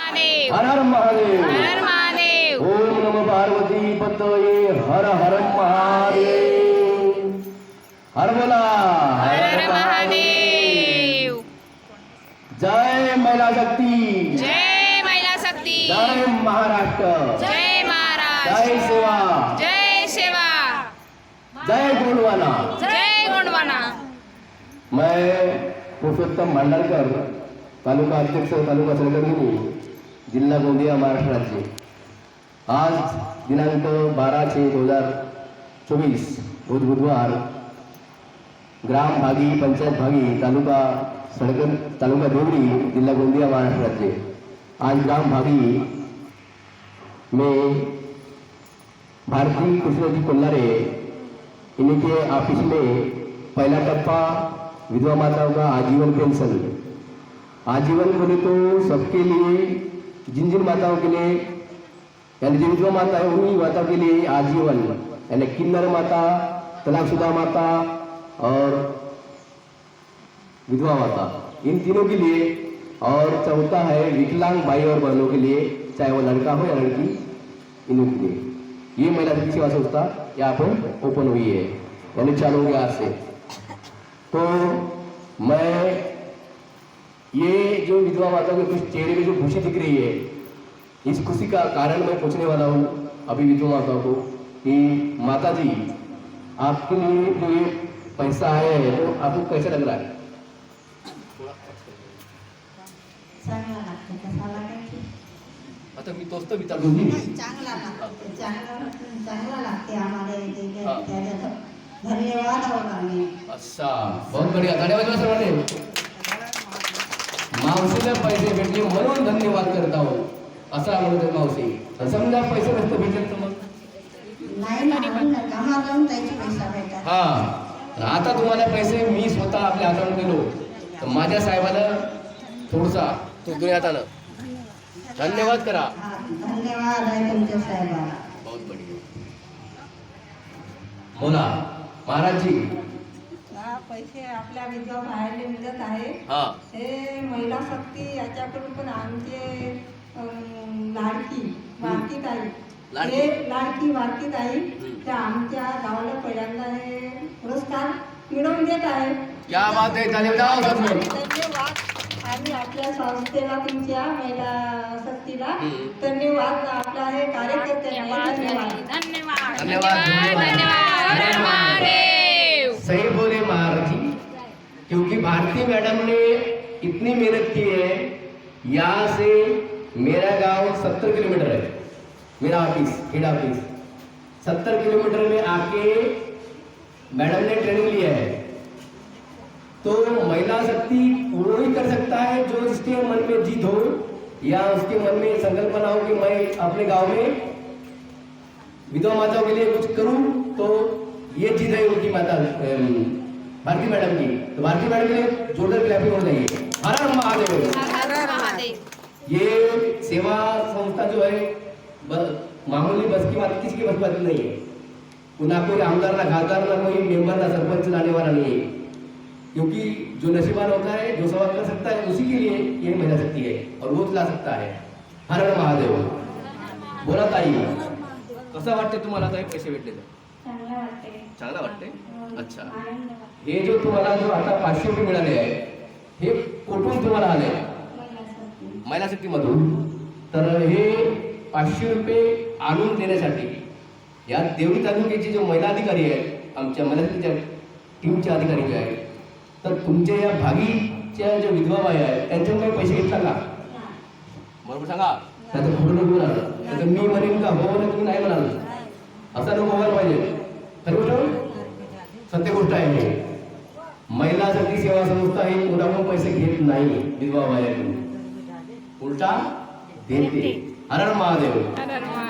महादेव. हर हर महादेव. हर हर महादेव. ओम नमो पार्वती पतये हर हर महादेव. हर बोला. हर हर महादेव. जय महिला शक्ती. जय महिला शक्ती. जय महाराष्ट्र. जय महाराज. जय सेवा. जय सेवा. जय गोंडवाना. जय गोंडवाना. मैं पुरुषोत्तम भांडारकर, तालुका अध्यक्ष, तालुका संघटनी, जिल्हा गोंदिया, महाराष्ट्र राज्य. आज दिनांक 12/6/2024 रोज बुधवार, ग्राम भागी, पंचायत भागी, तालुका सड़गन, तालुका देवरी, जिला गोंदिया, महाराष्ट्र राज्य. आज ग्राम भागी में भारती कृष्णजी कोल्लारे इनके ऑफिस में पहला टप्पा विधवा माताओं का आजीवन पेंशन. आजीवन बोले तो सबके लिए, जिन जिन माताओं के लिए, यानी जो विधवा माता है उन्हीं माताओं के लिए आजीवन, यानी किन्नर माता, तलाकशुदा माता और विधवा माता, इन तीनों के लिए. और चौथा है विकलांग भाई और बहनों के लिए, चाहे वो लड़का हो या लड़की, इनों के लिए. ये महिला शक्ति सेवा संस्था यहाँ पर ओपन हुई है, यानी चालू होगी आज से. तो मैं ये जो विधवा माताओं के कुछ चेहरे में जो खुशी दिख रही है, इस खुशी का कारण मैं पूछने वाला हूँ अभी विधवा माताओं को कि माता जी, आपके लिए जो ये पैसा आया है तो आपको कैसा लग रहा है? आता मी तोच तर विचारतो मी. चांगला लागते आम्हाला. धन्यवाद आम्ही. अच्छा, बहुत बढिया. धन्यवाद सर्वांनी. मावशीला पैसे भेटले म्हणून धन्यवाद करत आहोत असं म्हणतो मावशी. समजा पैसे नसते भेटले तर मग नाही ना, कामाला जाऊन त्याचे पैसा भेटतात. हा, आता तुम्हाला पैसे मी स्वतः आपल्या हाताने दिलो तर माझ्या साहेबाला थोडसा तुमच्या हातानं धन्यवाद करा. धन्यवाद आहे तुमच्या साहेबाला. बहुत बढिया. बोला महाराज जी. पैसे आपल्या विधवा बाहेरले मिळत आहे. हा, हे महिला शक्ती याच्याकडून पण आमचे लाडकी वारकी ताई, हे लाडकी वारकी ताई त्या आमच्या गावाला पहिल्यांदा हे पुरस्कार मिळवून देत आहे. क्या बात आहे. धन्यवाद. धन्यवाद. आम्ही आपल्या संस्थेला, तुमच्या महिला शक्तीला धन्यवाद. आपल्या हे कार्यकर्त्यांना धन्यवाद. धन्यवाद. धन्यवाद. धन्यवाद. हर हर महादेव. सही बोले महाराज जी, क्योंकि भारती मैडम ने इतनी मेहनत की है. यहाँ से मेरा गांव 70 किलोमीटर है, मेरा ऑफिस, हेड ऑफिस 70 किलोमीटर में आके मैडम ने ट्रेनिंग लिया है. तो महिला शक्ति वो ही कर सकता है जो जिसके मन में जिद हो या उसके मन में संकल्पना हो कि मैं अपने गांव में विधवा माताओं के लिए कुछ करूं. तो ये जिद है उनकी माता भारती मैडम की. तो भारती मैडम के लिए जोरदार क्लैपिंग हो जाइए. हर हर महादेव. हर हर महादेव. ये सेवा संस्था जो है मामूली बस की बात, किसी की बस की बात नहीं है. ना कोई आमदार, ना खासदार, ना कोई मेंबर, ना सरपंच लाने वाला नहीं है. क्योंकि जो नसीबान होता है, जो सेवा कर सकता है, उसी के लिए ये महिला शक्ति है और वो ला सकता है. हर हर महादेव. बोला ताई, कसं वाटते तुम्हाला ताई पैसे भेटले तर? चांगला वाटते. अच्छा, हे जो तुम्हाला जो आता 500 रुपये मिळाले आहे, हे कुठून तुम्हाला आले? महिला शक्तीमधून. तर हे 500 रुपये आणून देण्यासाठी या देवरी तालुक्याचे जो महिला अधिकारी आहेत, आमच्या महिला शक्तीच्या टीमचे अधिकारी जे आहेत, तर तुमच्या या भागीच्या ज्या विधवा बाई आहेत त्यांच्याकडून काही पैसे घेतला का? बरोबर सांगा. त्याचं खोटं नको म्हणाल. तर मी म्हणेन का हो ना, तुम्ही नाही म्हणाल, असा नको व्हायला पाहिजे. खरी गोष्ट, सत्य गोष्ट आहे. महिला शक्ती सेवा संस्था ही कोणाकडून पैसे घेत नाही विधवा बाईकडून, उलटा देते. हर हर महादेव. हर हर महादेव.